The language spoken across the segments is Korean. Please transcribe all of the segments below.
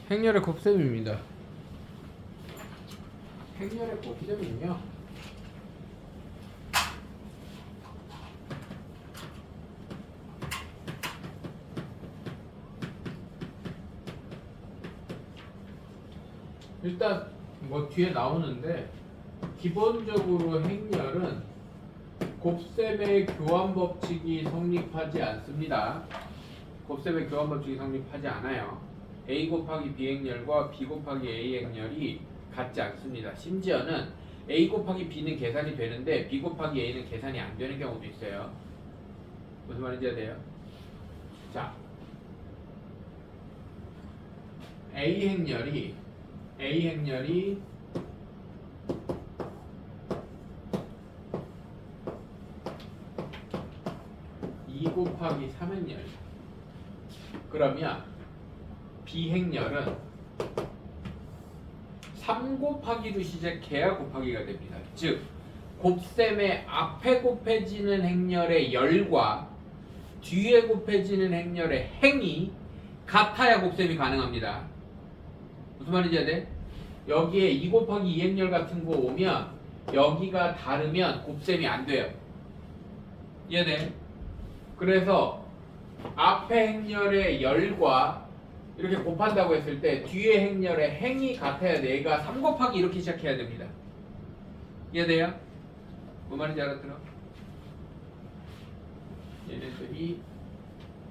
행렬의 곱셈입니다. 행렬의 곱셈은요, 일단 뭐 뒤에 나오는데 기본적으로 행렬은 곱셈의 교환 법칙이 성립하지 않습니다. 곱셈의 교환 법칙이 성립하지 않아요. A 곱하기 B 행렬과 B 곱하기 A 행렬이 같지 않습니다. 심지어는 A 곱하기 B는 계산이 되는데 B 곱하기 A는 계산이 안 되는 경우도 있어요. 무슨 말인지 아세요? 자, A 행렬이 2 곱하기 3행렬, 그러면 B행렬은 3 곱하기로 시작해야 곱하기가 됩니다. 즉 곱셈의 앞에 곱해지는 행렬의 열과 뒤에 곱해지는 행렬의 행이 같아야 곱셈이 가능합니다. 무슨 말인지 알아요? 여기에 2 곱하기 2 행렬 같은 거 오면 여기가 다르면 곱셈이 안 돼요. 이해돼? 그래서 앞에 행렬의 열과 이렇게 곱한다고 했을 때 뒤에 행렬의 행이 같아야 내가 3 곱하기 이렇게 시작해야 됩니다. 이해돼요? 뭐 말인지 알아들어? 얘네들이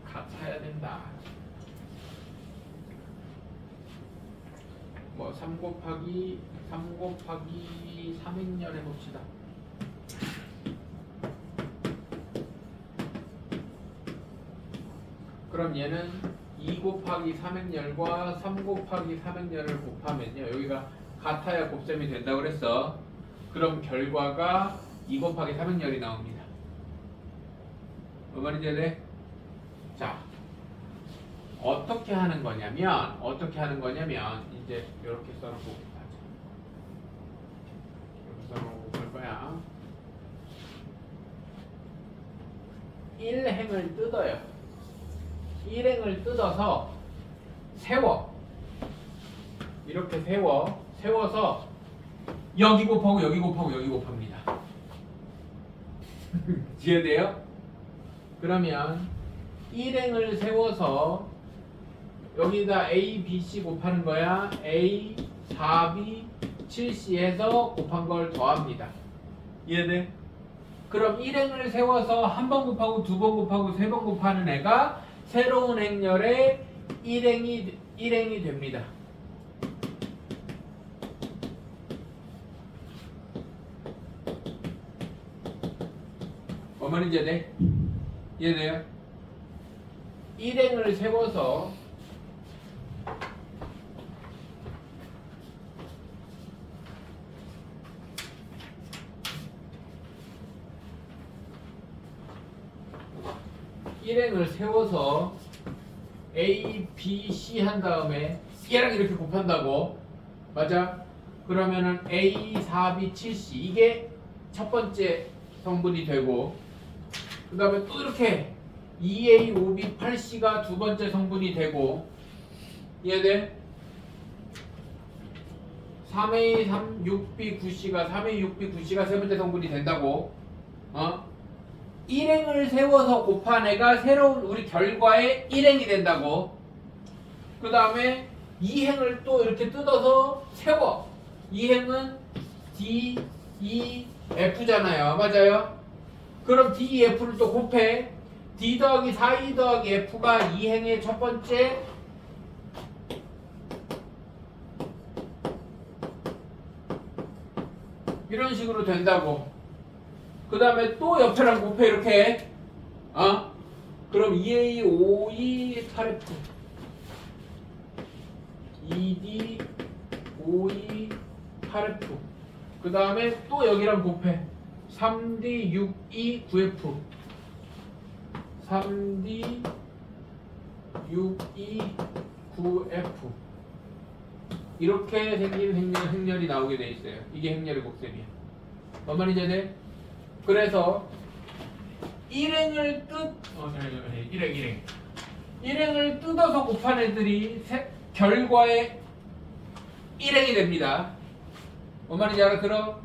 같아야 된다. 뭐 3 곱하기 3행렬 해봅시다. 그럼 얘는 2 곱하기 3행렬과 3 곱하기 3행렬을 곱하면요, 여기가 같아야 곱셈이 된다고 그랬어. 그럼 결과가 2 곱하기 3행렬이 나옵니다. 뭐 말인지 알아요? 자, 어떻게 하는 거냐면 이제 이렇게 써놓고 가자. 이렇게 써놓고 볼 거야. 1행을 뜯어요. 1행을 뜯어서 세워. 이렇게 세워서 여기 곱하고 여기 곱하고 여기 곱합니다. 이해돼요? 그러면 1행을 세워서 여기다 A, B, C 곱하는 거야. A, 4B, 7C 해서 곱한 걸 더합니다. 이해돼? 그럼 1행을 세워서 한 번 곱하고 두 번 곱하고 세 번 곱하는 애가 새로운 행렬의 1행이 됩니다. 뭐 말인지 이해돼? 이해돼요? 1행을 세워서 A, B, C 한 다음에 얘랑 이렇게 곱한다고. 맞아? 그러면은 A, 4B, 7C 이게 첫 번째 성분이 되고, 그 다음에 또 이렇게 2A, 5B, 8C가 두 번째 성분이 되고, 이해돼? 3A, 6B, 9C가 3A, 6B, 9C가 세 번째 성분이 된다고. 1행을 세워서 곱한 애가 새로운 우리 결과의 1행이 된다고. 그 다음에 2행을 또 이렇게 뜯어서 세워. 2행은 D, E, F잖아요. 맞아요? 그럼 D, E, F를 또 곱해. D 더하기 4E 더하기 F가 2행의 첫 번째 이런 식으로 된다고. 그 다음에 또 옆에랑 곱해 이렇게. 그럼 2A, 5E, 8F 2D, 5E, 8F 그 다음에 또 여기랑 곱해 3D, 6E, 9F 3D, 6E, 9F 이렇게 생긴 행렬이 나오게 돼 있어요. 이게 행렬의 곱셈이야. 뭔 말인지 아세요? 그래서 1행을 1행을 뜯어서 곱한 애들이 결과의 일행이 됩니다. 뭔 말인지 알아들어?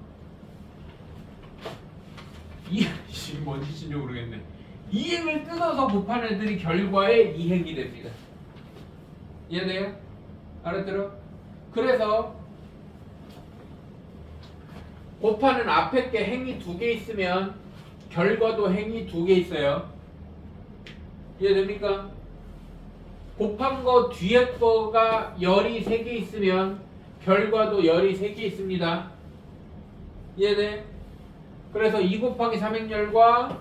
뭔 짓인지 모르겠네. 이행을 뜯어서 곱한 애들이 결과의 이행이 됩니다. 이해돼요? 알아들어? 그래서 곱하는 앞에 게 행이 2개 있으면 결과도 행이 2개 있어요. 이해됩니까? 곱한 거 뒤에 거가 열이 3개 있으면 결과도 열이 3개 있습니다. 이해돼? 그래서 2 곱하기 3행열과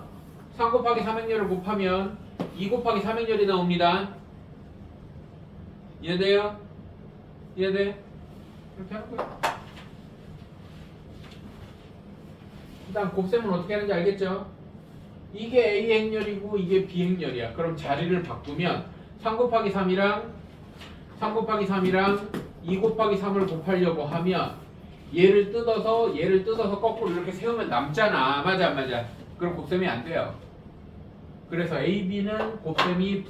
3 곱하기 3행열을 곱하면 2 곱하기 3행열이 나옵니다. 이해돼요? 이해돼? 이렇게 하는 거야. 일단 곱셈은 어떻게 하는지 알겠죠? 이게 A 행렬이고 이게 B 행렬이야. 그럼 자리를 바꾸면 3 곱하기 3이랑 3 곱하기 3이랑 2 곱하기 3을 곱하려고 하면 얘를 뜯어서 거꾸로 이렇게 세우면 남잖아. 맞아 안 맞아? 그럼 곱셈이 안 돼요. 그래서 AB는 곱셈이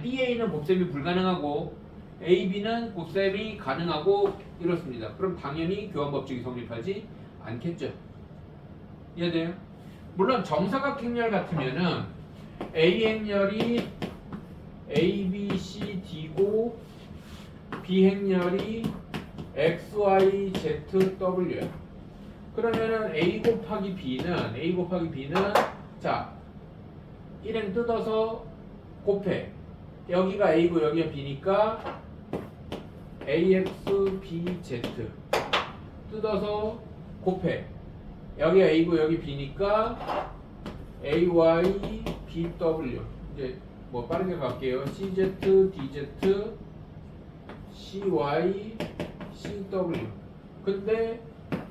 BA는 곱셈이 불가능하고 AB는 곱셈이 가능하고 이렇습니다. 그럼 당연히 교환법칙이 성립하지 않겠죠. 이해돼요? 물론 정사각행렬 같으면은 A 행렬이 A, B, C, D고 B 행렬이 X, Y, Z, W야. 그러면은 A 곱하기 B는 자 1행 뜯어서 곱해. 여기가 A고 여기가 B니까 AX, BZ 뜯어서 곱해. 여기가 A고 여기 B니까 AY, BW. 이제 뭐 빠르게 갈게요. CZ, DZ, CY, CW. 근데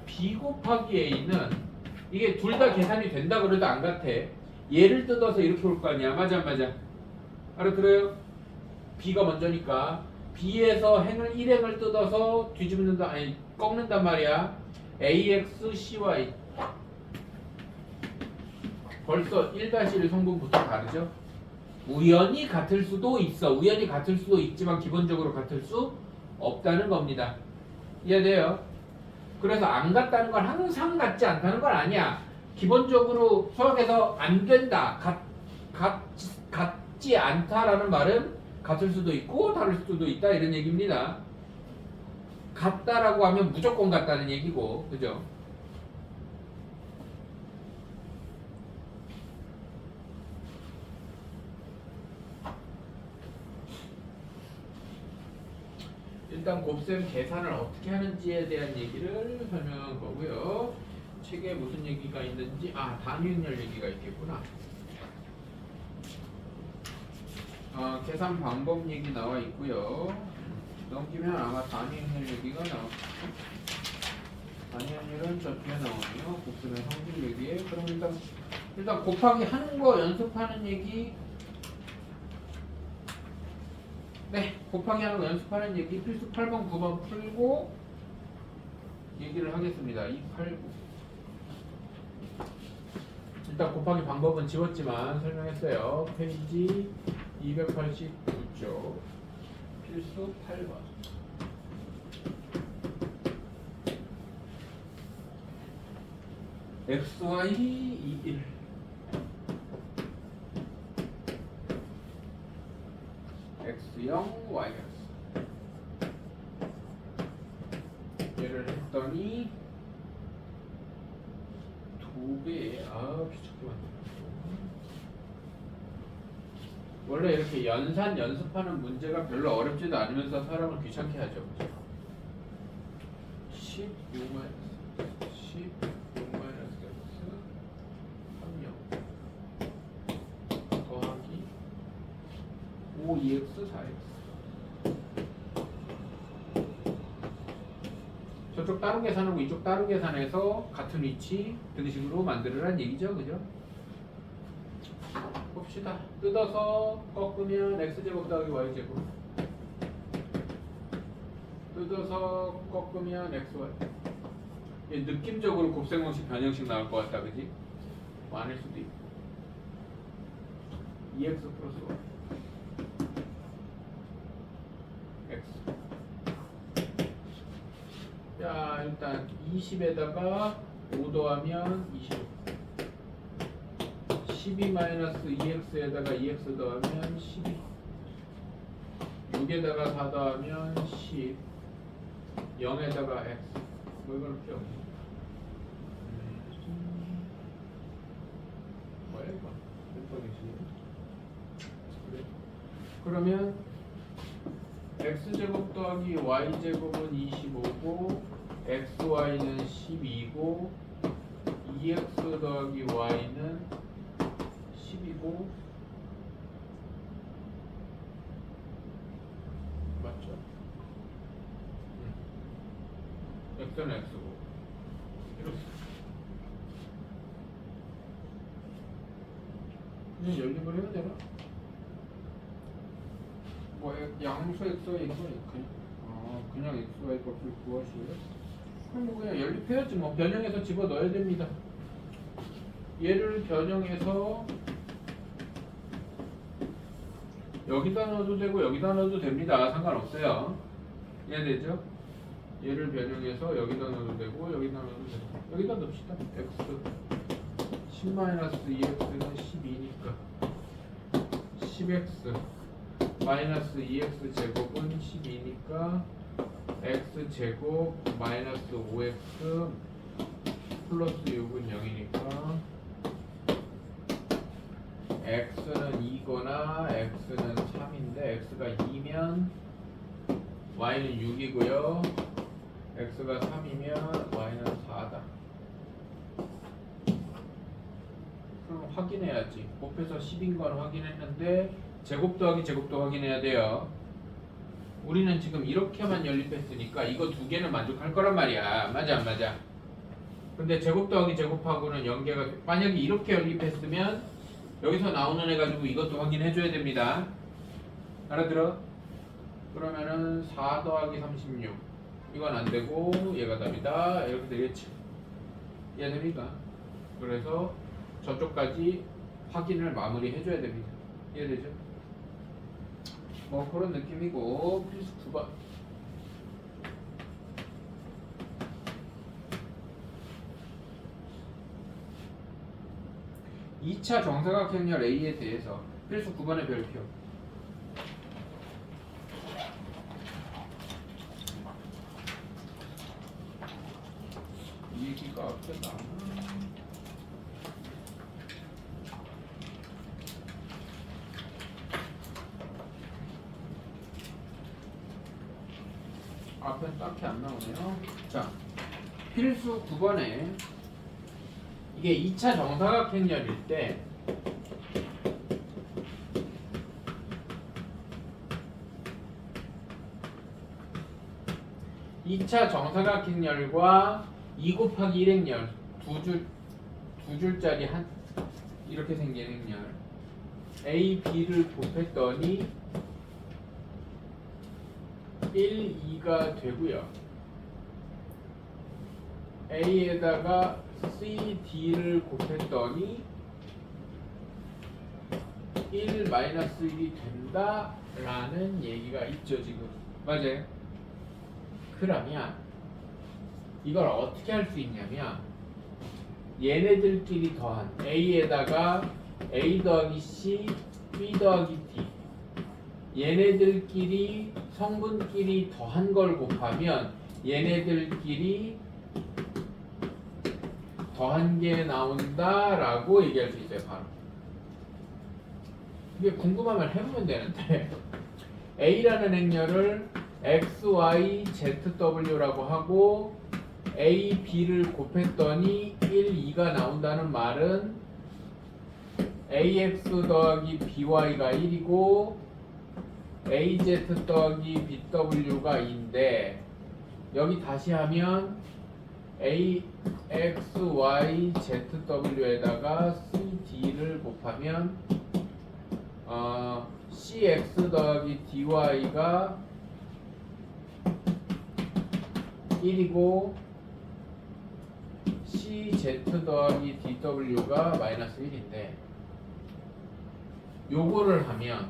B 곱하기 A는 이게 둘 다 계산이 된다 그래도 안 같아. 얘를 뜯어서 이렇게 올 거 아니야. 맞아 안 맞아? 알아들어요? B가 먼저니까 B에서 1행을 뜯어서 뒤집는다 아니 꺾는단 말이야. AX, CY. 벌써 1-1 성분부터 다르죠? 우연히 같을 수도 있어. 우연히 같을 수도 있지만 기본적으로 같을 수 없다는 겁니다. 이해돼요? 그래서 안 같다는 건 항상 같지 않다는 건 아니야. 기본적으로 수학에서 안 된다, 같지 않다라는 말은 같을 수도 있고 다를 수도 있다 이런 얘기입니다. 같다라고 하면 무조건 같다는 얘기고, 그죠? 일단 곱셈 계산을 어떻게 하는지에 대한 얘기를 설명한 거고요. 책에 무슨 얘기가 있는지 단위행렬 얘기가 있겠구나. 계산 방법 얘기 나와 있고요. 넘기면 아마 단위행렬 얘기가 나올 거예요. 단위행렬은 저 뒤에 나오네요. 곱셈의 성질 얘기에. 그럼 일단 곱하기 하는 거 연습하는 얘기. 네, 곱하기 하는 거 연습하는 얘기 필수 8번, 9번 풀고 얘기를 하겠습니다. 2, 8, 9. 일단 곱하기 방법은 지웠지만 설명했어요. 페이지 289쪽 필수 8번. XY 21 X0 Yx 얘를 했더니 2배 귀찮게 만들었어. 원래 이렇게 연습하는 문제가 별로 어렵지도 않으면서 사람을 귀찮게 하죠. 16-16-X 3명 더하기 5EX 4X. 저쪽 따로 계산하고 이쪽 따로 계산해서 같은 위치 그런 식으로 만들으란 얘기죠, 그죠? 봅시다. 뜯어서 꺾으면 x제곱 더하기 y제곱, 뜯어서 꺾으면 xy. 느낌적으로 곱셈공식 변형식 나올 것 같다, 그지? 뭐 아닐 수도 있고. 2x 플러스 y x 일단 20에다가 5 더하면 26. 12 마이너스 2x에다가 2x 더하면 12. 6에다가 4 더하면 10. 0에다가 x. 뭐 이걸 껴. 뭐야 이거? 그래. 그러면 x제곱 더하기 y제곱은 25고 xy는 12고 2x 더하기 y는 10이고 맞죠? x는 x고 이렇게 그냥 연립을 해야 되나? 뭐 양수 xy 그냥 xy 값을 구하시래요? 그럼 뭐 그냥 연립해야지 뭐. 변형해서 집어넣어야 됩니다. 얘를 변형해서 여기다 넣어도 되고 여기다 넣어도 됩니다. 상관없어요. 이해되죠? 얘를 변형해서 여기다 넣어도 되고 여기다 넣어도 되고 여기다 넣읍시다. x 10-2x는 12니까 10x 마이너스 2x 제곱은 12니까 x 제곱 마이너스 5x 플러스 6은 0이니까 x는 2거나 x는 3인데 x가 2면 y는 6이고요 x가 3이면 y는 4다. 그럼 확인해야지. 곱해서 10인 건 확인했는데 제곱 더하기 제곱도 확인해야 돼요. 우리는 지금 이렇게만 연립했으니까 이거 두 개는 만족할 거란 말이야. 맞아 안 맞아? 근데 제곱 더하기 제곱하고는 연계가 만약에 이렇게 연립했으면 여기서 나오는 애 가지고 이것도 확인해 줘야 됩니다. 알아들어? 그러면은 4 더하기 36 이건 안 되고 얘가 답이다 이렇게 되겠지. 이해됩니까? 그래서 저쪽까지 확인을 마무리 해줘야 됩니다. 이해되죠? 뭐 그런 느낌이고 필수 9번 2차 정사각형렬 A에 대해서 필수 9번의 별표. 이 얘기가 앞에 나오나? 앞에 딱히 안 나오네요. 자, 필수 9번에 이게 2차 정사각형렬일 때 (2차) 정사각형렬과 2 곱하기 1행렬 두 줄짜리 한 이렇게 생긴 행렬 A, B를 곱했더니 1, 2가 되고요. A에다가 C, D를 곱했더니 1 마이너스 1이 된다라는 얘기가 있죠 지금. 맞아요? 그러면 이걸 어떻게 할 수 있냐면 얘네들끼리 더한 A에다가 A 더하기 C, B 더하기 D 얘네들끼리 성분끼리 더한 걸 곱하면 얘네들끼리 더한 게 나온다라고 얘기할 수 있어요. 바로 이게 궁금하면 해보면 되는데 A라는 행렬을 X, Y, Z, W라고 하고 A, B를 곱했더니 1, 2가 나온다는 말은 AX 더하기 BY가 1이고 AZ 더하기 BW가 2인데 여기 다시 하면 AX, Y, Z, W에다가 CD를 곱하면 CX 더하기 DY가 1이고 CZ 더하기 DW가 마이너스 1인데 요거를 하면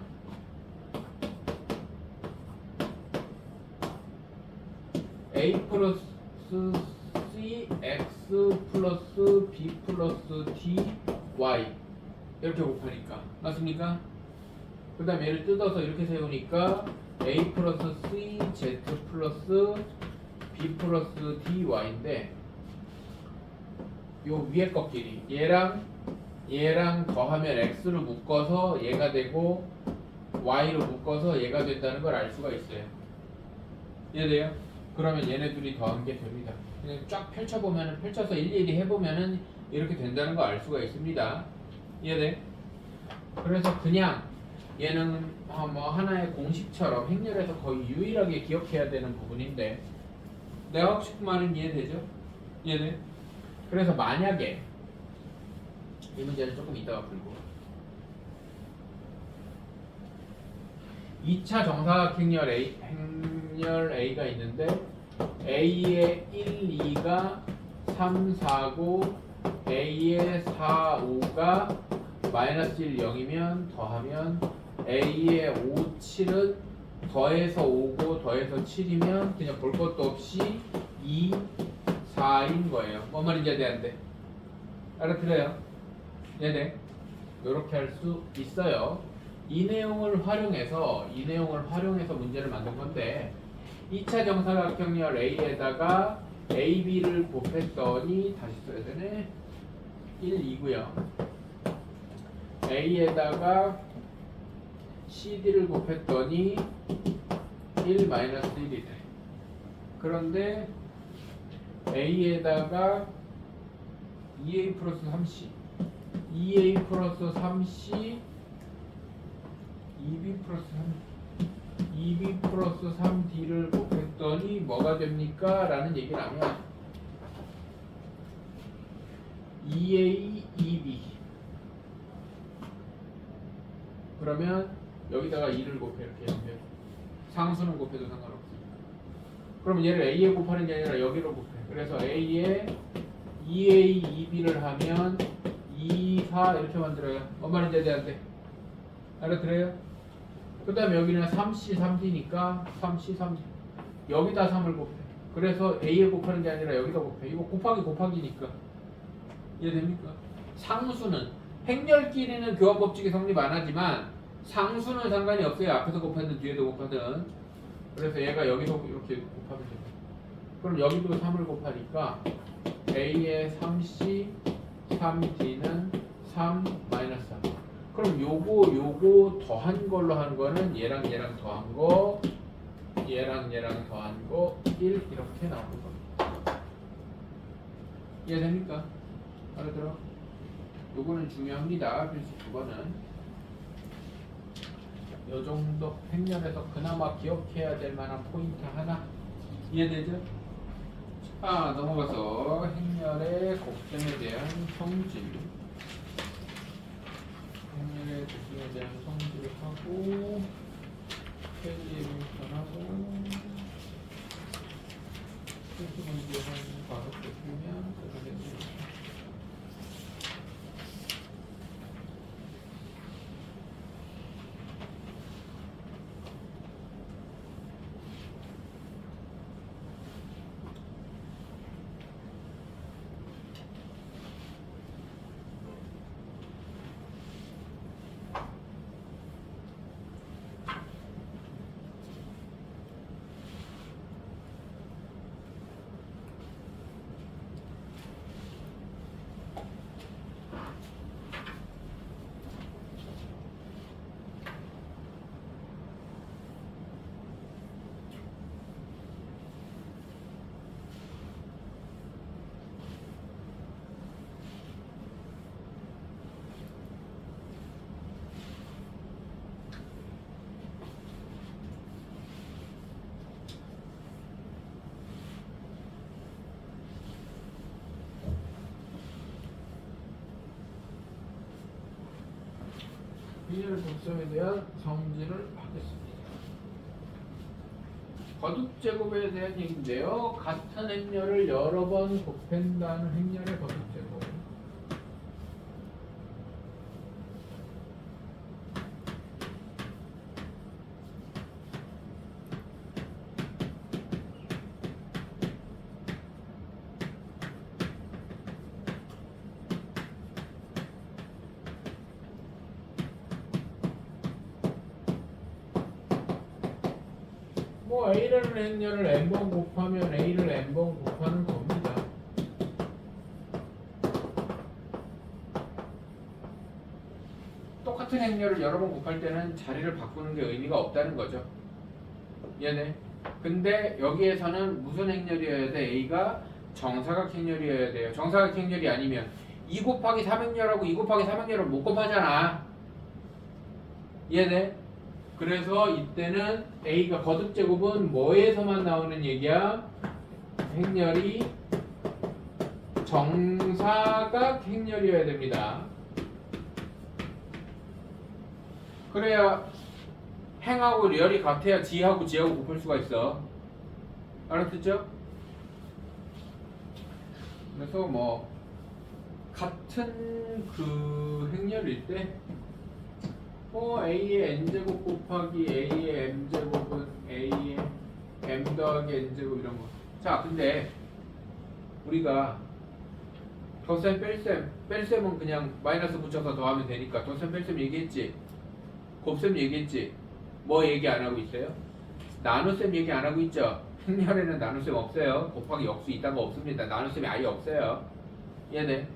A 플러스 플러스 cx 플러스 b 플러스 dy 이렇게 곱하니까 맞습니까? 그 다음 얘를 뜯어서 이렇게 세우니까 a 플러스 cz 플러스 b 플러스 dy인데 요 위에 것끼리 얘랑 더하면 x로 묶어서 얘가 되고 y로 묶어서 얘가 된다는 걸 알 수가 있어요. 이해돼요? 그러면 얘네 둘이 더한 게 됩니다. 그냥 쫙 펼쳐보면 펼쳐서 일일이 해보면은 이렇게 된다는 거 알 수가 있습니다. 이해돼? 그래서 그냥 얘는 뭐 하나의 공식처럼 행렬에서 거의 유일하게 기억해야 되는 부분인데 내가 하고 싶은 말은 이해되죠? 이해돼? 그래서 만약에 이 문제는 조금 이따가 풀고 2차 정사각행렬 A가 있는데 A의 1, 2가 3, 4, 9 A의 4, 5가 마이너스 1, 0이면 더하면 A의 5, 7은 더해서 5고 더해서 7이면 그냥 볼 것도 없이 2, 4인 거예요. 뭔 말인지 안 돼? 알아들어요? 네네. 이렇게 할 수 있어요. 이 내용을 활용해서 문제를 만든 건데 2차 정사각형렬 A에다가 AB를 곱했더니 다시 써야 되네. 1, 2고요. A에다가 CD를 곱했더니 1 마이너스 1이래. 그런데 A에다가 2A 플러스 3C 2A 플러스 3C 2B 플러스 3 2B 플러스 3D를 곱했더니 뭐가 됩니까? 라는 얘기를 하면 2A 2B 그러면 여기다가 2를 곱해 이렇게 하면 상수는 곱해도 상관없으니까 그럼 얘를 A에 곱하는 게 아니라 여기로 곱해. 그래서 A에 2A 2B를 하면 2, 4 이렇게 만들어요. 엄마는 이제 안 돼. 알아들어요? 그 다음에 여기는 3C 3D니까 3C 3D 여기다 3을 곱해. 그래서 A에 곱하는 게 아니라 여기다 곱해. 이거 곱하기 곱하기니까 이해됩니까? 상수는 행렬끼리는 교합법칙이 성립 안 하지만 상수는 상관이 없어요. 앞에서 곱하든 뒤에도 곱하든. 그래서 얘가 여기서 이렇게 곱하면 됩니다. 그럼 여기도 3을 곱하니까 A의 3C 3D는 3 마이너스 3. 그럼 요거 더한 걸로 한 거는 얘랑 더한 거 얘랑 더한 거 1 이렇게 나오는 겁니다. 이해됩니까? 알아들어? 요거는 중요합니다. 필수 9번은 요 정도 행렬에서 그나마 기억해야 될 만한 포인트 하나 이해되죠? 자 넘어가서 행렬의 곱셈에 대한 성질 행렬의 곱셈에 대한 성질을 하고 페이지에 변하고 필수 문제 한 5개 풀면 그렇게 됩니다. 행렬 곱셈에 대한 성질을 하겠습니다. 거듭 제곱에 대한 얘기인데요. 같은 행렬을 여러 번 곱한다는 행렬의 거듭 제곱. A라는 행렬을 n번 곱하면 A를 n번 곱하는 겁니다. 똑같은 행렬을 여러 번 곱할 때는 자리를 바꾸는 게 의미가 없다는 거죠. 얘네. 근데 여기에서는 무슨 행렬이어야 돼? A가 정사각 행렬이어야 돼요. 정사각 행렬이 아니면 2 곱하기 3행렬하고 2 곱하기 3행렬을 못 곱하잖아. 얘네. 그래서 이때는 A가 거듭제곱은 뭐에서만 나오는 얘기야? 행렬이 정사각 행렬이어야 됩니다. 그래야 행하고 열이 같아야 지하고 지하고 곱할 수가 있어. 알았겠죠? 그래서 뭐 같은 그 행렬일 때 A의 n제곱 곱하기 A의 m제곱은 A의 m 더하기 n제곱 이런 거. 자, 근데 우리가 덧셈 뺄셈은 그냥 마이너스 붙여서 더하면 되니까 덧셈 뺄셈 얘기했지. 곱셈 얘기했지. 뭐 얘기 안 하고 있어요? 나눗셈 얘기 안 하고 있죠. 행렬에는 나눗셈 없어요. 곱하기 역수 이딴 거 없습니다. 나눗셈이 아예 없어요. 얘네.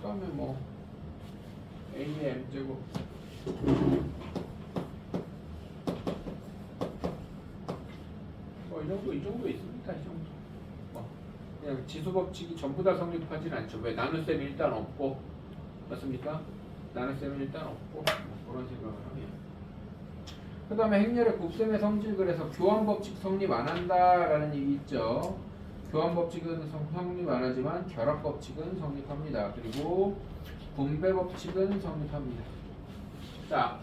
그러면 뭐 A의 m제곱 뭐 이 정도 있습니다. 이 정도. 뭐 그냥 지수 법칙이 전부 다 성립하진 않죠. 왜? 나눗셈이 일단 없고, 맞습니까? 나눗셈이 일단 없고, 뭐 그런 생각을 하면. 그 다음에 행렬의 곱셈의 성질, 그래서 교환 법칙 성립 안 한다라는 얘기 있죠. 교환 법칙은 성립 안 하지만 결합 법칙은 성립합니다. 그리고 분배 법칙은 성립합니다. 자,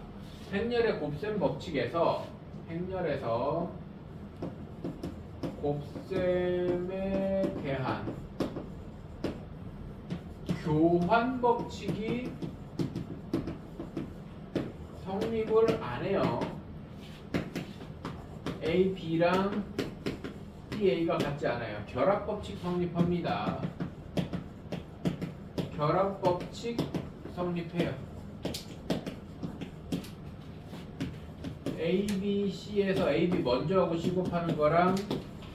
행렬의 곱셈 법칙에서 곱셈에 대한 교환 법칙이 성립을 안 해요. A, B랑 B, A가 같지 않아요. 결합 법칙 성립합니다. 결합 법칙 성립해요. A, B, C에서 A, B 먼저 하고 C 곱하는 거랑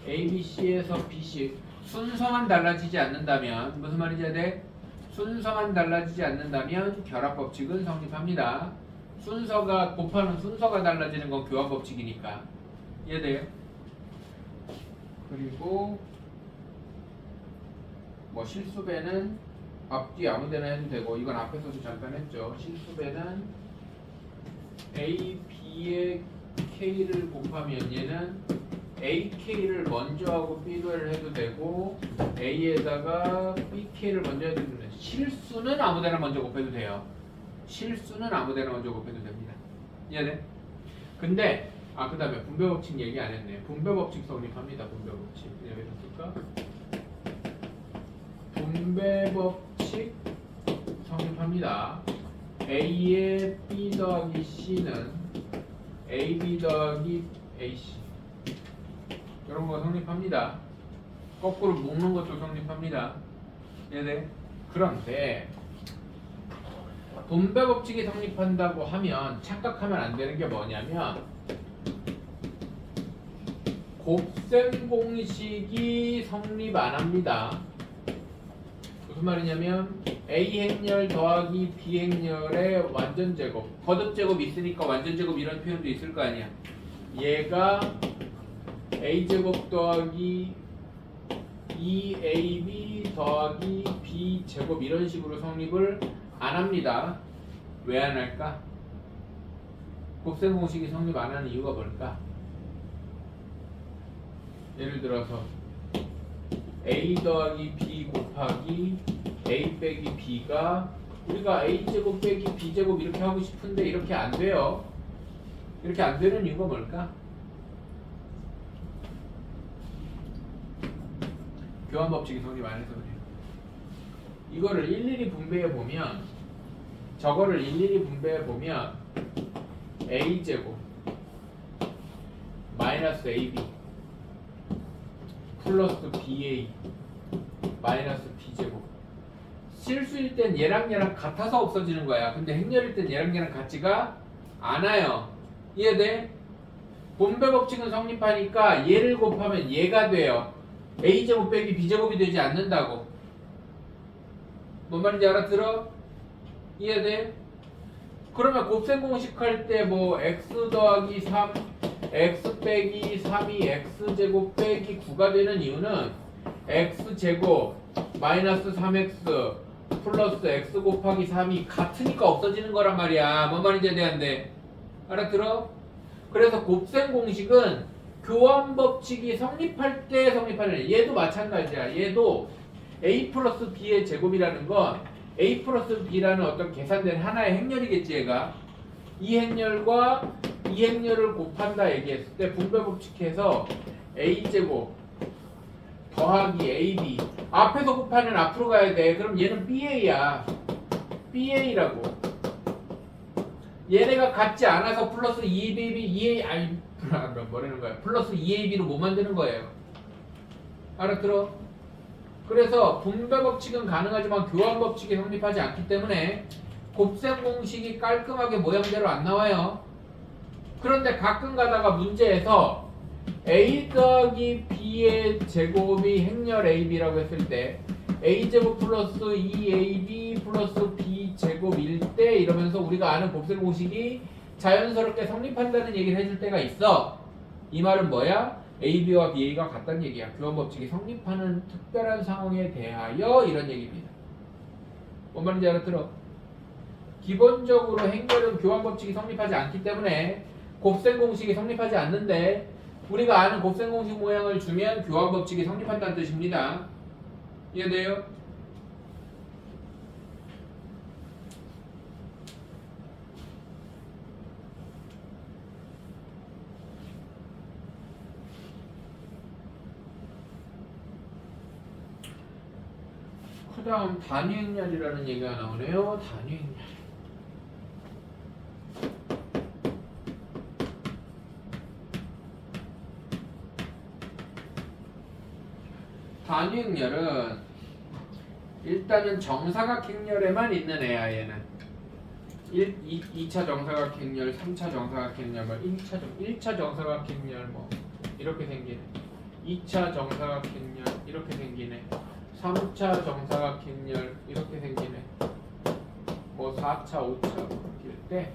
A, B, C에서 B, C 순서만 달라지지 않는다면, 무슨 말인지 돼? 순서만 달라지지 않는다면 결합 법칙은 성립합니다. 순서가 곱하는 순서가 달라지는 건 교환 법칙이니까. 이해돼요? 그리고 뭐 실수배는 앞뒤 아무데나 해도 되고, 이건 앞에서도 잠깐 했죠. 실수배는 A, B의 K를 곱하면 얘는 AK를 먼저 하고 B를 해도 되고, A에다가 BK를 먼저 해도 됩니다. 실수는 아무데나 먼저 곱해도 돼요. 실수는 아무데나 먼저 곱해도 됩니다. 이해돼? 근데 그 다음에 분배 법칙 얘기 안 했네. 분배 법칙 성립합니다. 분배 법칙. 왜 썼을까? 분배 법칙 성립합니다. A의 B 더하기 C는 AB 더하기 AC. 이런 거 성립합니다. 거꾸로 묶는 것도 성립합니다. 네. 그런데 분배 법칙이 성립한다고 하면 착각하면 안 되는 게 뭐냐면, 곱셈 공식이 성립 안 합니다. 무슨 말이냐면 A 행렬 더하기 B 행렬의 완전 제곱, 거듭 제곱 있으니까 완전 제곱 이런 표현도 있을 거 아니야. 얘가 A 제곱 더하기 2AB 더하기 B 제곱 이런 식으로 성립을 안 합니다. 왜 안 할까? 곱셈 공식이 성립 안 하는 이유가 뭘까? 예를 들어서 A 더하기 B 곱하기 A 빼기 B가, 우리가 A 제곱 빼기 B 제곱 이렇게 하고 싶은데 이렇게 안 돼요. 이렇게 안 되는 이유가 뭘까? 교환 법칙이 성립 안 해서 그래요. 이거를 일일이 분배해 보면, 저거를 일일이 분배해 보면 A 제곱 마이너스 AB 플러스 BA 마이너스 B제곱 실수일 땐 얘랑 같아서 없어지는 거야. 근데 행렬일 땐 얘랑 같지가 않아요. 이해돼? 분배 법칙은 성립하니까 얘를 곱하면 얘가 돼요. a제곱 빼기 b제곱이 되지 않는다고. 뭔 말인지 알아들어? 이해돼? 그러면 곱셈 공식 할 때 뭐 x 더하기 3 x 빼기 3이 x제곱 빼기 9가 되는 이유는 x제곱 마이너스 3x 플러스 x 곱하기 3이 같으니까 없어지는 거란 말이야. 뭔 말인지 대한데 알아들어? 그래서 곱셈 공식은 교환 법칙이 성립할 때 성립하는 얘도 마찬가지야. 얘도 a 플러스 b의 제곱이라는 건 a 플러스 b라는 어떤 계산된 하나의 행렬이겠지. 얘가 이 행렬과 이 행렬을 곱한다 얘기했을 때 분배 법칙해서 a제곱 더하기 ab 앞에서 곱하면 앞으로 가야 돼. 그럼 얘는 ba야. ba라고. 얘네가 같지 않아서 플러스 2ab 아니 뭐라는 거야. 플러스 2ab로 뭐 만드는 거예요. 알아들어? 그래서 분배 법칙은 가능하지만 교환 법칙이 성립하지 않기 때문에 곱셈 공식이 깔끔하게 모양대로 안 나와요. 그런데 가끔 가다가 문제에서 a 더하기 b의 제곱이 행렬 ab라고 했을 때 a제곱 플러스 2ab 플러스 b제곱일 때 이러면서 우리가 아는 곱셈 공식이 자연스럽게 성립한다는 얘기를 해줄 때가 있어. 이 말은 뭐야? AB와 BA가 같다는 얘기야. 교환 법칙이 성립하는 특별한 상황에 대하여 이런 얘기입니다. 뭔 말인지 알아들어? 기본적으로 행렬은 교환 법칙이 성립하지 않기 때문에 곱셈 공식이 성립하지 않는데 우리가 아는 곱셈 공식 모양을 주면 교환 법칙이 성립한다는 뜻입니다. 이해돼요? 그 다음 단위행렬이라는 얘기가 나오네요. 단위행렬. 단위행렬은 일단은 정사각행렬에만 있는 애야. 얘는 2차 정사각행렬, 3차 정사각행렬, 뭐 1차 정사각행렬 뭐 이렇게 생기네. 2차 정사각행렬 이렇게 생기네. 3차 정사각행렬 이렇게 생기네. 뭐 4차, 5차 이렇게 때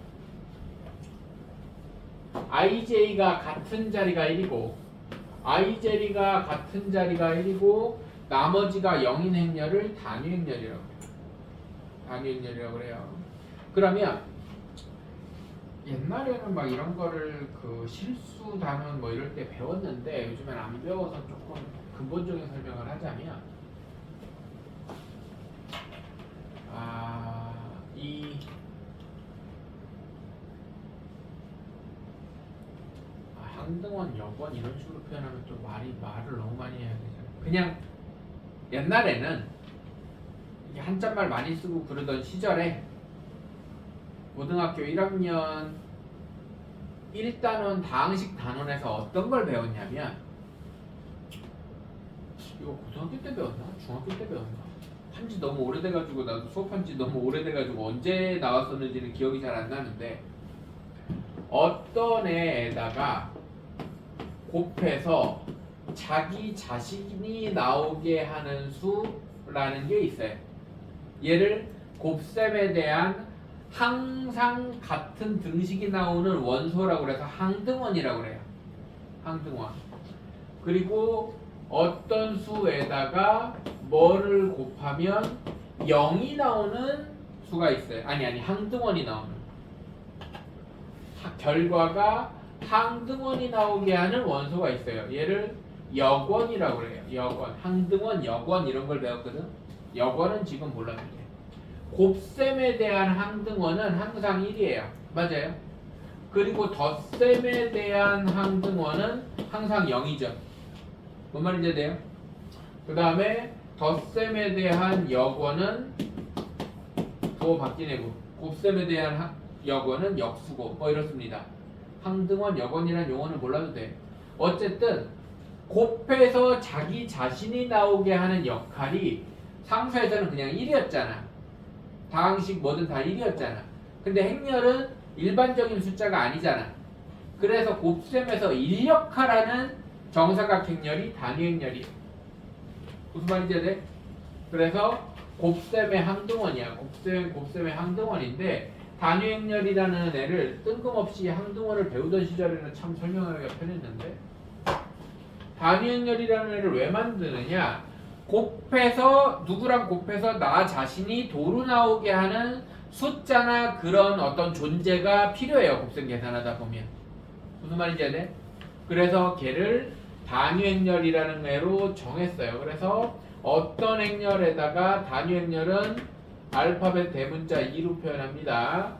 IJ가 같은 자리가 1이고 IJ가 같은 자리가 1이고 나머지가 0인 행렬을 단위행렬이라고 해요. 단위행렬이라고 그래요. 그러면 옛날에는 막 이런 거를 그 실수 단원 뭐 이럴 때 배웠는데 요즘엔 안 배워서 조금 근본적인 설명을 하자면 이 항등원, 역원 이런 식으로 표현하면 좀 말을 너무 많이 해야 되잖아. 그냥 옛날에는 이게 한자말 많이 쓰고 그러던 시절에 고등학교 1학년 1단원 다항식 단원에서 어떤 걸 배웠냐면 이거 고등학교 때 배웠나? 중학교 때 배웠나? 한지 너무 오래돼가지고 나도 수업한 지 너무 오래돼가지고 언제 나왔었는지는 기억이 잘 안 나는데 어떤 애에다가 곱해서 자기 자신이 나오게 하는 수라는 게 있어요. 얘를 곱셈에 대한 항상 같은 등식이 나오는 원소라고 그래서 항등원이라고 그래요. 항등원. 그리고 어떤 수에다가 뭐를 곱하면 0이 나오는 수가 있어요. 아니 항등원이 나오는 결과가 항등원이 나오게 하는 원소가 있어요. 얘를 역원이라고 그래요. 역원, 항등원, 역원 이런 걸 배웠거든. 역원은 지금 몰라도 돼. 곱셈에 대한 항등원은 항상 1이에요. 맞아요. 그리고 덧셈에 대한 항등원은 항상 0이죠. 뭔 말인지 돼요? 그 다음에 덧셈에 대한 역원은 부호 바뀌네고 곱셈에 대한 역원은 역수고 뭐 이렇습니다. 항등원, 역원이라는 용어는 몰라도 돼. 어쨌든 곱해서 자기 자신이 나오게 하는 역할이 상수에서는 그냥 1이었잖아. 다항식 뭐든 다 1이었잖아. 근데 행렬은 일반적인 숫자가 아니잖아. 그래서 곱셈에서 인력하라는 정사각 행렬이 단위 행렬이에요. 무슨 말인지 알아? 그래서 곱셈의 항등원이야. 곱셈의 항등원인데 단위 행렬이라는 애를 뜬금없이 항등원을 배우던 시절에는 참 설명하기가 편했는데 단위 행렬이라는 애를 왜 만드느냐? 곱해서 누구랑 곱해서 나 자신이 도로 나오게 하는 숫자나 그런 어떤 존재가 필요해요. 곱셈 계산하다 보면. 무슨 말인지 알아? 그래서 걔를 단위 행렬이라는 애로 정했어요. 그래서 어떤 행렬에다가 단위 행렬은 알파벳 대문자 2로 표현합니다.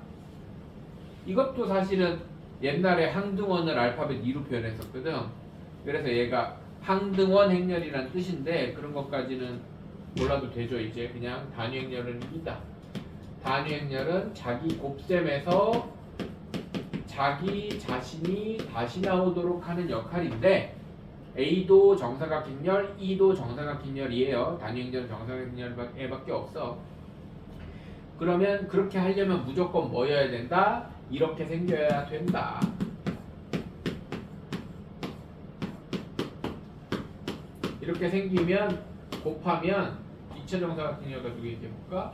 이것도 사실은 옛날에 항등원을 알파벳 2로 표현했었거든. 그래서 얘가 항등원 행렬이란 뜻인데 그런 것까지는 몰라도 되죠. 이제 그냥 단위 행렬은 이다. 단위 행렬은 자기 곱셈에서 자기 자신이 다시 나오도록 하는 역할인데 A도 정사각행렬, E도 정사각행렬이에요. 단위 행렬은 정사각행렬밖에 없어. 그러면 그렇게 하려면 무조건 뭐여야 된다? 이렇게 생겨야 된다. 이렇게 생기면 곱하면 2차 정사각행렬 가지고 얘기해볼까?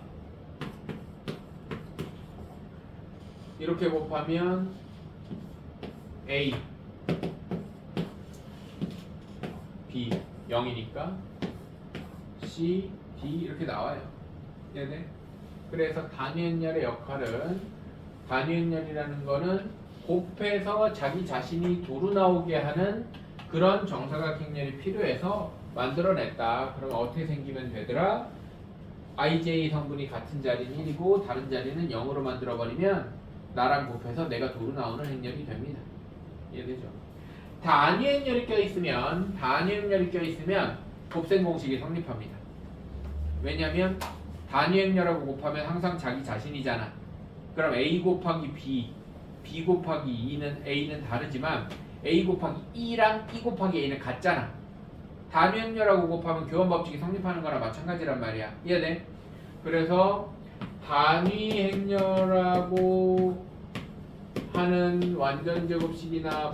이렇게 곱하면 A, B 0이니까 C, D 이렇게 나와요. 네네. 그래서 단위 행렬의 역할은 단위 행렬이라는 거는 곱해서 자기 자신이 도로 나오게 하는 그런 정사각 행렬이 필요해서 만들어냈다. 그럼 어떻게 생기면 되더라? IJ 성분이 같은 자리는 1이고 다른 자리는 0으로 만들어버리면 나랑 곱해서 내가 도로 나오는 행렬이 됩니다. 이해되죠? 단위 행렬이 껴있으면 곱셈 공식이 성립합니다. 왜냐면 단위 행렬하고 곱하면 항상 자기 자신이잖아. 그럼 A 곱하기 B, B 곱하기 A는 다르지만 A 곱하기 E랑 E 곱하기 A는 같잖아. 단위 행렬하고 곱하면 교환 법칙이 성립하는 거나 마찬가지란 말이야. 이해돼? 그래서 단위 행렬하고 하는 완전 제곱식이나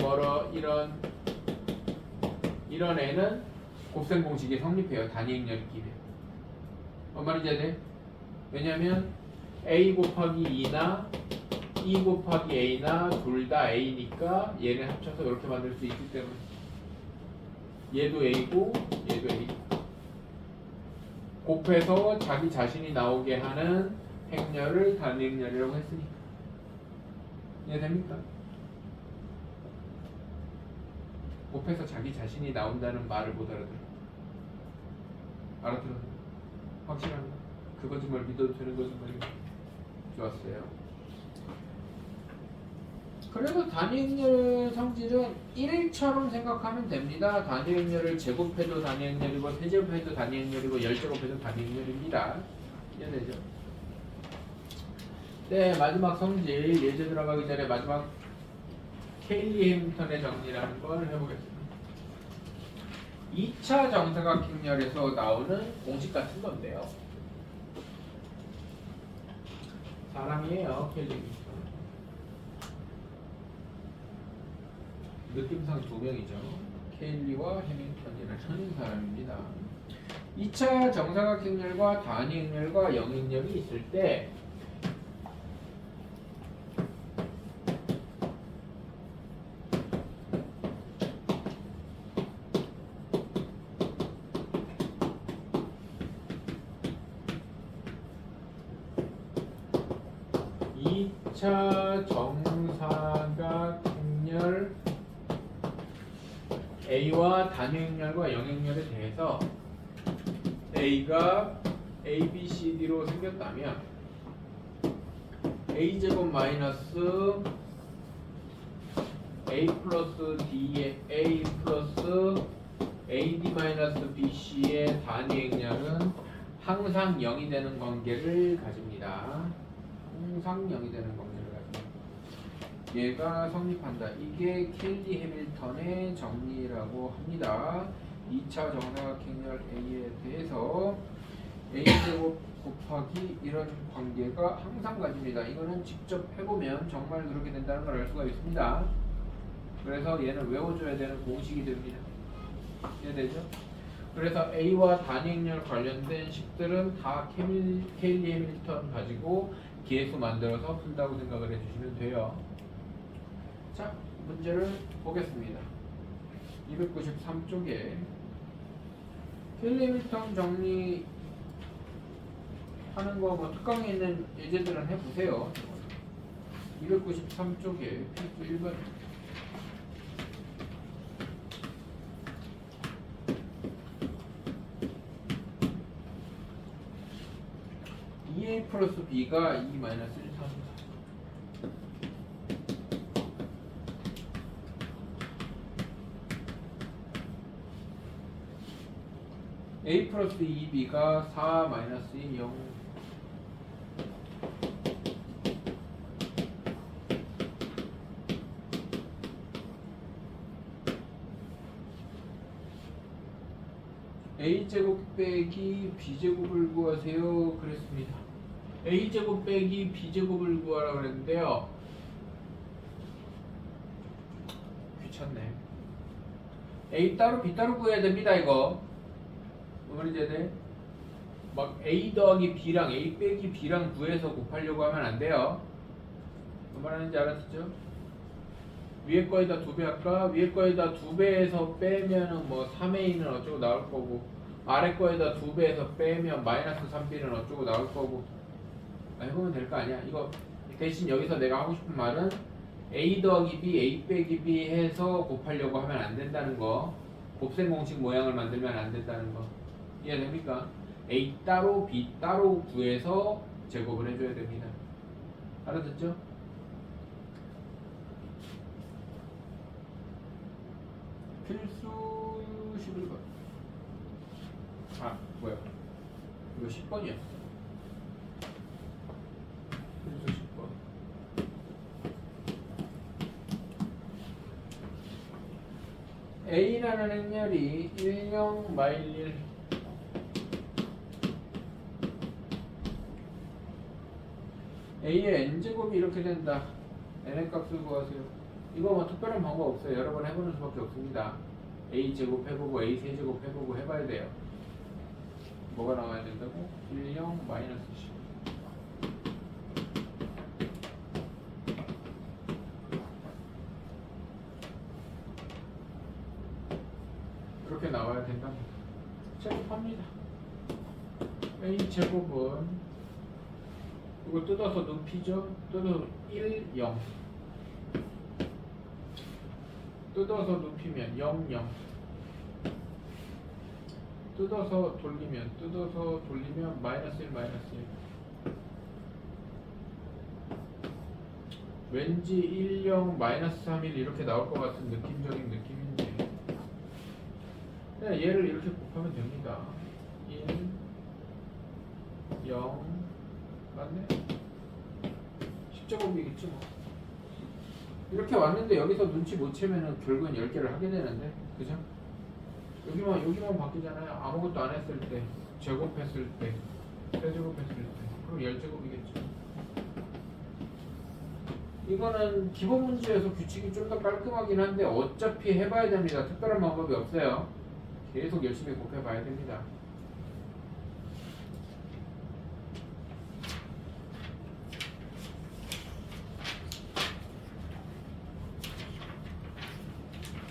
이런 애는 곱셈 공식이 성립해요. 단위 행렬이 끼면. 뭔 말인지 알지? 왜냐면 A 곱하기 E나 E 곱하기 A나 둘 다 A니까 얘네 합쳐서 이렇게 만들 수 있기 때문에 얘도 A고 얘도 A. 곱해서 자기 자신이 나오게 하는 행렬을 단위 행렬이라고 했으니까. 이해됩니까? 곱해서 자기 자신이 나온다는 말을 못 알아들어. 알아들어? 확실한가? 그 거짓말 믿어도 되는 거짓말인가? 좋았어요. 그래서 단위 행렬 성질은 1처럼 생각하면 됩니다. 단위 행렬을 제곱해도 단위 행렬이고 세제곱해도 단위 행렬이고 열제곱해도 단위 행렬입니다. 이해되죠? 네, 마지막 성질 예제 들어가기 전에 마지막 케일리 해밀턴의 정리라는 걸 해보겠습니다. 2차 정사각 행렬에서 나오는 공식 같은 건데요. 사람이에요, 케일리 해밀턴. 느낌상 두 명이죠. 케일리와 해밀턴이라는 사람입니다. 2차 정사각 행렬과 단위 행렬과 영행렬이 있을 때 정사각 행렬 A와 단위 행렬과 영행렬에 대해서 A가 A, B, C, D로 생겼다면 A제곱 마이너스 A 플러스 D의 A 플러스 AD 마이너스 BC의 단위 행렬은 항상 0이 되는 관계를 가집니다. 항상 0이 되는 관계를 가집니다. 얘가 성립한다. 이게 케일리 해밀턴의 정리라고 합니다. 2차 정사각 행렬 A에 대해서 a제곱 곱하기 이런 관계가 항상 가집니다. 이거는 직접 해보면 정말 그렇게 된다는 걸 알 수가 있습니다. 그래서 얘는 외워줘야 되는 공식이 됩니다. 이해되죠? 그래서 A와 단위행렬 관련된 식들은 다 케일리 해밀턴 가지고 계수 만들어서 푼다고 생각을 해주시면 돼요. 자, 문제를 보겠습니다. 293쪽에 케일리 해밀턴 정리하는 거 뭐 특강에 있는 예제들은 해보세요. 293쪽에 필수 1번 2a 플러스 b가 2 마이너스 1 3 a 플러스 2b가 4 마이너스 1 0 a제곱 빼기 b제곱을 구하세요 그랬습니다. a제곱 빼기 b제곱을 구하라고 그랬는데요. 귀찮네. a 따로 b 따로 구해야 됩니다. 이거 뭐를 이제 돼? 막 a 더하기 b랑 a 빼기 b랑 구해서 곱하려고 하면 안 돼요. 뭔 말하는지 알았죠? 위에 거에다 2배 할까? 위에 거에다 2배에서 빼면은 뭐 3a는 어쩌고 나올 거고 아래 거에다 2배에서 빼면 마이너스 3b는 어쩌고 나올 거고 해보면 될 거 아니야. 이거 대신 여기서 내가 하고 싶은 말은 a 더하기 b, a 빼기 b 해서 곱하려고 하면 안 된다는 거. 곱셈 공식 모양을 만들면 안 된다는 거. 이해됩니까? a 따로 b 따로 구해서 제곱을 해줘야 됩니다. 알아듣죠? 필수 11번. 아, 뭐야? 이거 10번이었어. 필수 10번. A라는 행렬이 10 마일 1 A의 n제곱이 이렇게 된다. n의 값을 구하세요. 이거 뭐 특별한 방법 없어요. 여러 번 해보는 수밖에 없습니다. a제곱 해보고 a 세제곱 해보고 해봐야 돼요. 뭐가 나와야 된다고? 10 마이너스 10. 그렇게 나와야 된답니다. 제곱합니다. a제곱은 이거 뜯어서 눕히죠? 뜯어서 1, 0 뜯어서 눕히면 0, 0 뜯어서 돌리면 마이너스 1, 마이너스 1 왠지 1, 0, 마이너스 3, 1 이렇게 나올 것 같은 느낌적인 느낌인데 그냥 얘를 이렇게 곱하면 됩니다. 1, 0 맞네? 10제곱이겠지 뭐. 이렇게 왔는데 여기서 눈치 못 채면은 결국엔 10개를 하게 되는데 그죠? 여기만 바뀌잖아요. 아무것도 안 했을 때 제곱했을 때 세제곱했을 때 그럼 10제곱이겠죠. 이거는 기본 문제에서 규칙이 좀 더 깔끔하긴 한데 어차피 해봐야 됩니다. 특별한 방법이 없어요. 계속 열심히 곱해봐야 됩니다.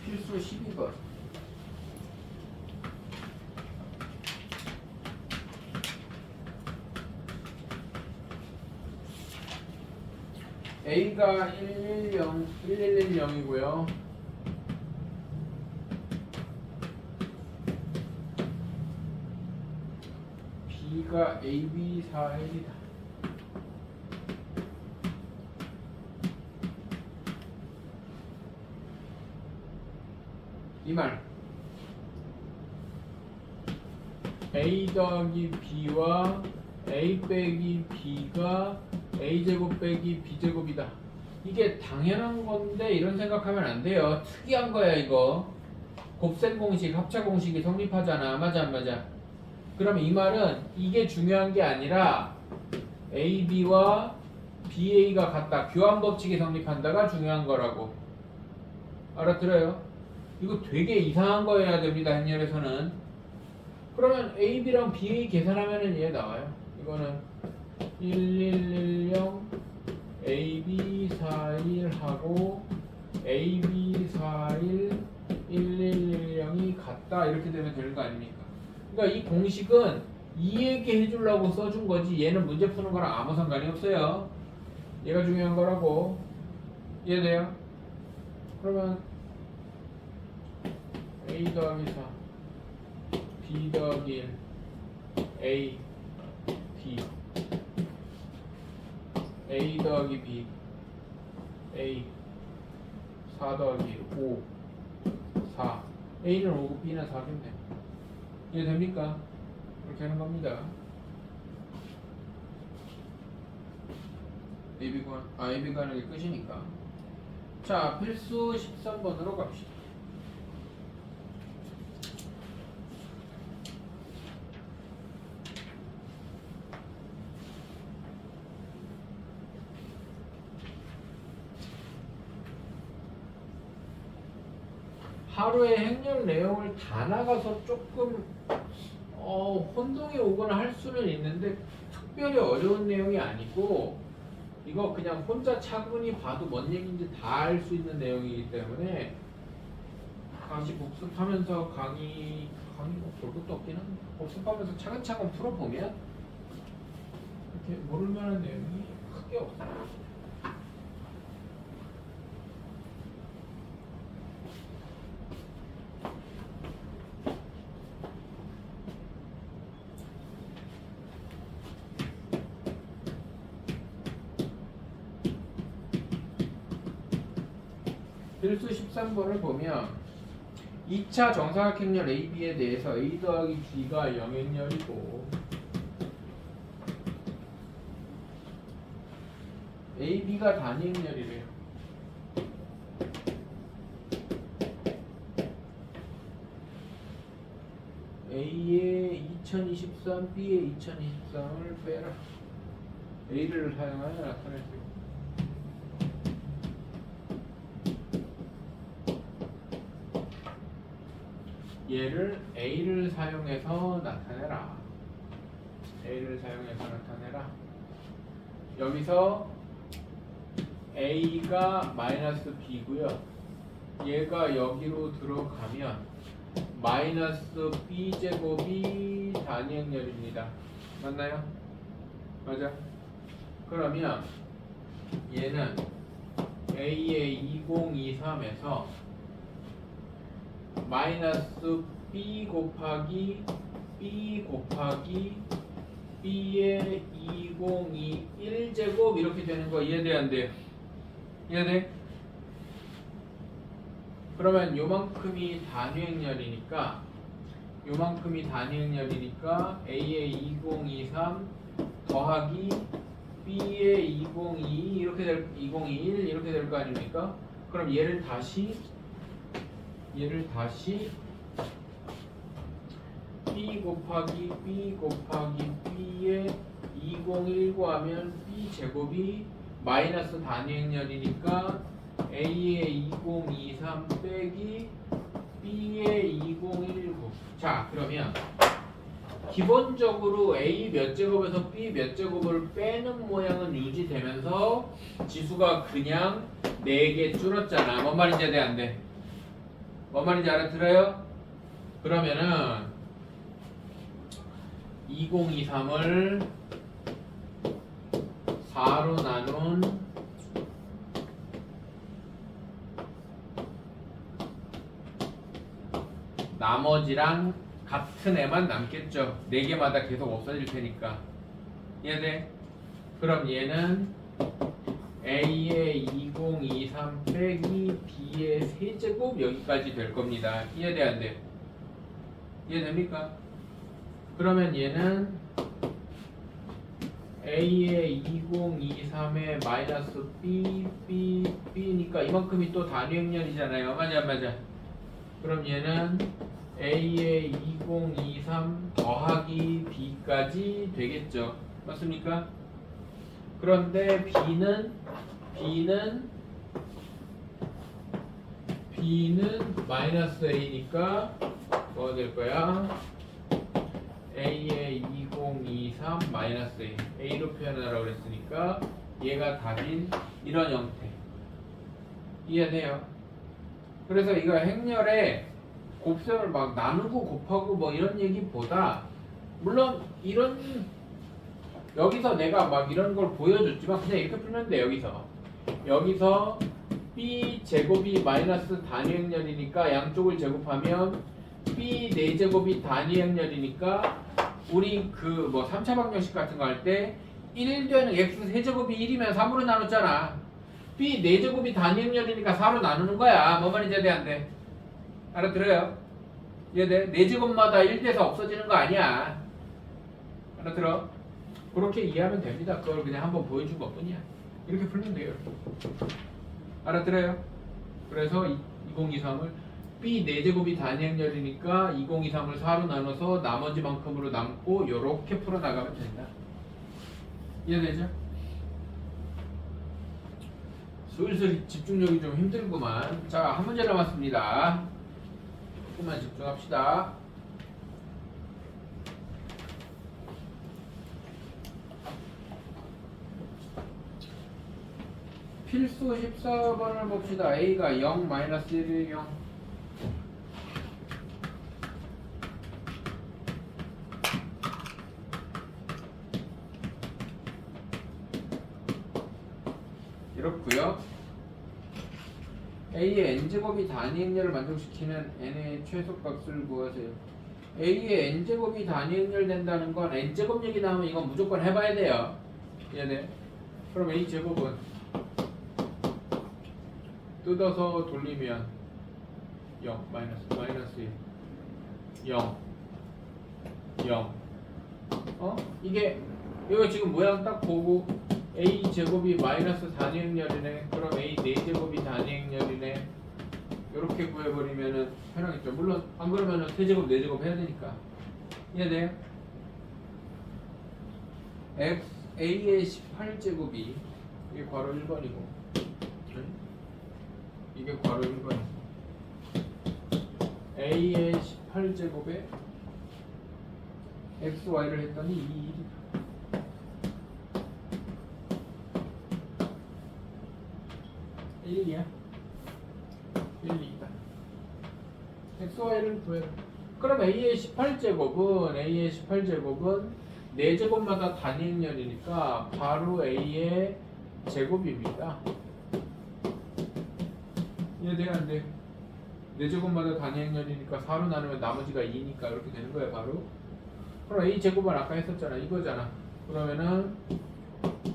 필수 12번. A가 1110이고요. B가 AB41이다. 이 말 A 더하기 B와 A 빼기 B가 A제곱 빼기 B제곱이다. 이게 당연한 건데 이런 생각하면 안 돼요. 특이한 거야 이거. 곱셈 공식, 합차 공식이 성립하잖아. 맞아 안 맞아? 그러면 이 말은 이게 중요한 게 아니라 AB와 BA가 같다. 교환 법칙이 성립한다가 중요한 거라고. 알아들어요? 이거 되게 이상한 거여야 됩니다. 행렬에서는. 그러면 AB랑 BA 계산하면은 얘 나와요. 이거는 1110 AB 41 하고 AB 41 1110이 같다. 이렇게 되면 되는 거 아닙니까? 그러니까 이 공식은 이해게 해주려고 써준 거지 얘는 문제 푸는 거랑 아무 상관이 없어요. 얘가 중요한 거라고. 이해돼요? 그러면 A 더하기 4 B 더하기 1 A B A 더하기 B A 4 더하기 1 5 4 A는 5고 B는 4겠네. 이해됩니까? 그렇게 하는 겁니다. AB가 하는 게 끝이니까. 자, 필수 13번으로 갑시다. 하루에 행렬 내용을 다 나가서 조금 혼동이 오거나 할 수는 있는데 특별히 어려운 내용이 아니고 이거 그냥 혼자 차분히 봐도 뭔 얘기인지 다 알 수 있는 내용이기 때문에 다시 복습하면서 강의 볼 것도 없긴 한데 복습하면서 차근차근 풀어보면 이렇게 모를 만한 내용이 크게 없어요. 필수 13번을 보면 2차 정사각행렬 AB에 대해서 A 더하기 B가 영행렬이고 AB가 단위행렬이래요. A의 2023, B의 2023을 빼라. A를 사용하여 나타낼 수 있고 얘를 A를 사용해서 나타내라. A를 사용해서 나타내라. 여기서 A가 마이너스 B고요. 얘가 여기로 들어가면 마이너스 B제곱이 단위행렬입니다. 맞나요? 맞아? 그러면 얘는 A의 2023에서 마이너스 B 곱하기 B 곱하기 B의 2021제곱 이렇게 되는 거 이해돼 안 돼요? 이해돼? 그러면 요만큼이 단위행렬이니까 A의 2023 더하기 B의 2022 이렇게 될 2021 이렇게 될 거 아닙니까? 그럼 얘를 다시 B 곱하기 B 곱하기 B의 2019 하면 B 제곱이 마이너스 단위행렬이니까 A의 2023 빼기 B의 2019. 자, 그러면 기본적으로 A 몇 제곱에서 B 몇 제곱을 빼는 모양은 유지되면서 지수가 그냥 4개 줄었잖아. 뭔 말인지 돼, 안 돼? 뭔 말인지 알아들어요? 그러면은 2023을 4로 나눈 나머지랑 같은 애만 남겠죠. 4개마다 계속 없어질 테니까. 이해돼? 그럼 얘는 A의 2023 빼기 B의 세제곱 여기까지 될 겁니다. 이해돼 안 돼? 이해됩니까? 그러면 얘는 A의 2023의 마이너스 B, B니까 이만큼이 또 단위행렬이잖아요. 맞아 안 맞아? 그럼 얘는 A의 2023 더하기 B까지 되겠죠. 맞습니까? 그런데 B는 마이너스 A니까 뭐가 될 거야? A의 2023 마이너스 A. A로 표현하라고 그랬으니까 얘가 답인 이런 형태. 이해돼요? 그래서 이거 행렬에 곱셈을 막 나누고 곱하고 뭐 이런 얘기보다 물론 이런 여기서 내가 막 이런 걸 보여줬지만 그냥 이렇게 풀면 돼. 여기서 b 제곱이 마이너스 단위 행렬이니까 양쪽을 제곱하면 b 4제곱이 단위 행렬이니까 우리 그 뭐 3차 방정식 같은 거 할 때 1 되는 x 세제곱이 1이면 3으로 나눴잖아. b 4제곱이 단위 행렬이니까 4로 나누는 거야. 뭐 말인지 안 돼? 알아들어요? 이해돼? 4제곱마다 1돼서 없어지는 거 아니야. 알아들어? 그렇게 이해하면 됩니다. 그걸 그냥 한번 보여준 것 뿐이야. 이렇게 풀면 돼요. 알아들어요? 그래서 2023을 B 4제곱이 단위 행렬이니까 2023을 4로 나눠서 나머지만큼으로 남고 이렇게 풀어나가면 된다. 이해되죠? 슬슬 집중력이 좀 힘들구만. 자, 한 문제 남았습니다. 조금만 집중합시다. 필수 14번을 봅시다. A가 0, 마이너스 1, 0. 이렇고요. A의 n제곱이 단위 행렬을 만족시키는 n의 최소값을 구하세요. A의 n제곱이 단위 행렬 된다는 건 n제곱 얘기 나오면 이건 무조건 해봐야 돼요. 얘네. 그럼 A제곱은 뜯어서 돌리면 0, 마이너스 1, 0, 0. 이게 이거 지금 모양 딱 보고 A 제곱이 마이너스 단위 행렬이네. 그럼 A 4제곱이 단위 행렬이네. 이렇게 구해버리면은 편하겠죠. 물론 안 그러면은 세제곱 4제곱 해야 되니까. 이해돼요? X A의 18제곱이 이게 괄호 1번이고 이게 괄호 1번이고 A의 18제곱에 X, Y를 했더니 2, 1이야. 1, 2다. X, Y를 구해라. 그럼 A의 18제곱은 4제곱마다 단위 행렬이니까 바로 A의 제곱입니다. 이해돼요? 안 돼? 4제곱마다 단위 행렬이니까 4로 나누면 나머지가 2니까 이렇게 되는 거야 바로. 그럼 A 제곱은 아까 했었잖아. 이거잖아. 그러면은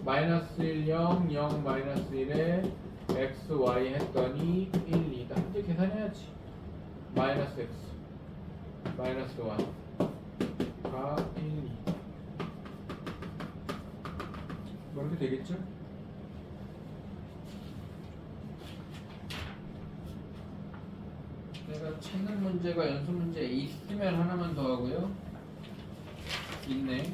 마이너스 1, 0, 0, 마이너스 1에 x, y 했더니 1, 2다. 이제 계산해야지. 마이너스 x, 마이너스 y가 1, 2. 뭐 이렇게 되겠죠? 내가 찾는 문제가 연습 문제 있으면 하나만 더 하고요. 있네.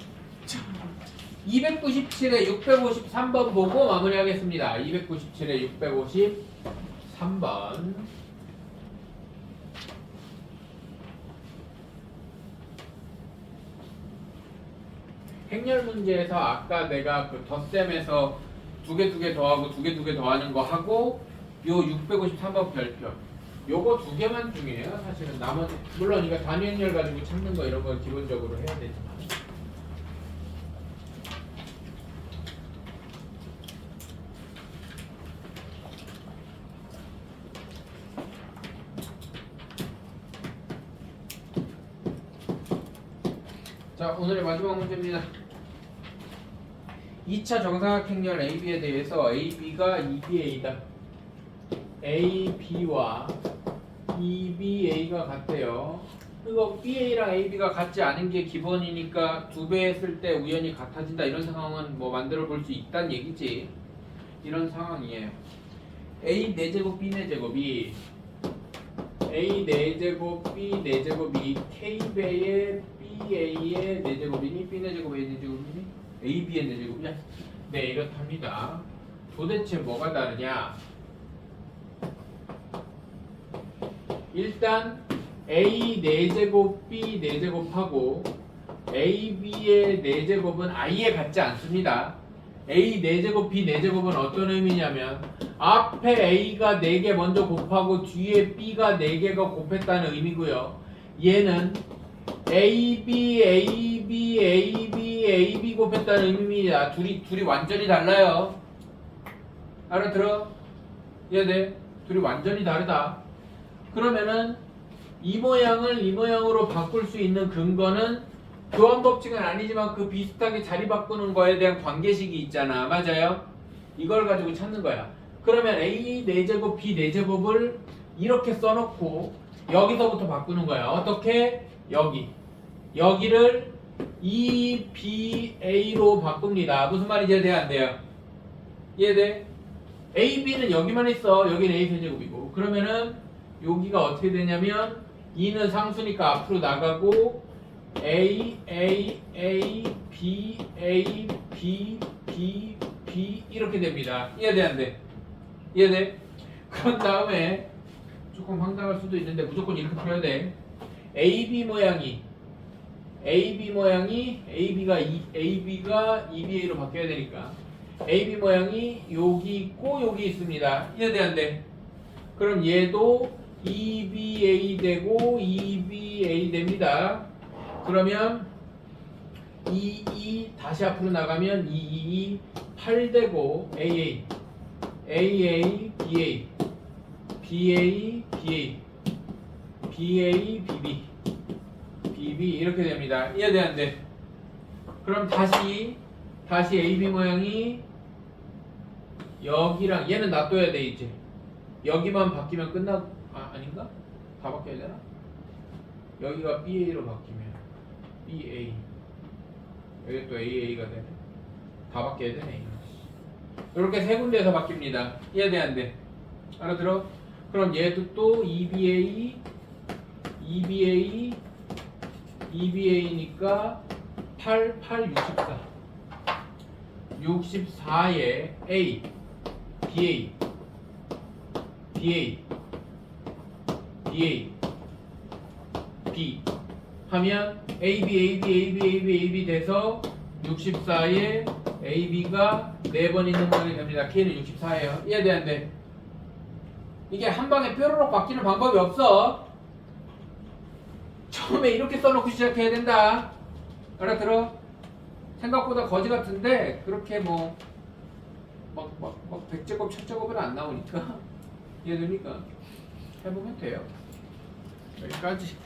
297에 653번 보고 마무리하겠습니다. 297에 653번. 행렬 문제에서 아까 내가 그 덧셈에서 두 개 더하고 두 개 더하는 거 하고 요 653번 별표 요거 두 개만 중요해요. 사실은 나머지 물론 이거 단위 행렬 가지고 찾는 거 이런 건 기본적으로 해야 되지만 자, 오늘의 마지막 문제입니다. 2차 정사각행렬 AB에 대해서 AB가 EBA다. AB와 EBA가 같대요. 이거 BA랑 AB가 같지 않은 게 기본이니까 2배 했을 때 우연히 같아진다 이런 상황은 뭐 만들어 볼 수 있다는 얘기지. 이런 상황이에요. A 4제곱 B 4제곱이 A 4제곱 B 4제곱이 K배의 BA의 4제곱이니 B 4제곱 A 4제곱이니 AB의 4제곱이냐? 네, 이렇답니다. 도대체 뭐가 다르냐? 일단 A 4제곱 B 4제곱하고 AB의 4제곱은 아예 같지 않습니다. A 4제곱 B 4제곱은 어떤 의미냐면 앞에 A가 4개 먼저 곱하고 뒤에 B가 4개가 곱했다는 의미고요. 얘는 AB, AB, AB, AB 곱했다는 의미입니다. 둘이 완전히 달라요. 알아들어? 얘네 둘이 완전히 다르다. 그러면은 이 모양을 이 모양으로 바꿀 수 있는 근거는 교환 법칙은 아니지만 그 비슷하게 자리 바꾸는 거에 대한 관계식이 있잖아. 맞아요? 이걸 가지고 찾는 거야. 그러면 A 4제곱 B 4제곱을 이렇게 써놓고 여기서부터 바꾸는 거야. 어떻게? 여기를 EBA로 바꿉니다. 무슨 말인지 이해돼 안 돼요? 이해돼? AB는 여기만 있어. 여기는 A 세제곱이고. 그러면은 여기가 어떻게 되냐면 2는 상수니까 앞으로 나가고 A, A, A, B, A, B, B, B 이렇게 됩니다. 이해돼 안 돼? 이해돼? 그런 다음에 조금 황당할 수도 있는데 무조건 이렇게 풀어야 돼. AB 모양이 AB가 EBA로 바뀌어야 되니까 AB 모양이 여기 있고 여기 있습니다. 이해돼 안 돼? 그럼 얘도 EBA 되고 EBA 됩니다. 그러면 2 다시 앞으로 나가면 2 8 되고 AA BA BA BB 이렇게 됩니다. 이해돼 안 돼? 그럼 다시 AB 모양이 여기랑 얘는 놔둬야 돼 이제. 여기만 바뀌면 아닌가? 다 바뀌어야 되나? 여기가 BA로 바뀌면 BA 여기 또 AA가 되네. 다 바뀌어야 되네. 이렇게 세 군데에서 바뀝니다. 이해돼 안 돼? 알아들어? 그럼 얘도 또 EBA니까 8, 64 64에 A BA B 하면 AB 돼서 64에 AB가 4번 있는 모양이 됩니다. K는 64예요. 이해돼 안 돼? 이게 한 방에 뾰로록 바뀌는 방법이 없어. 처음에 이렇게 써놓고 시작해야 된다. 알아들어? 생각보다 거지 같은데 그렇게 막 100제곱 1000제곱은 안 나오니까 이해됩니까? 해보면 돼요. 여기까지.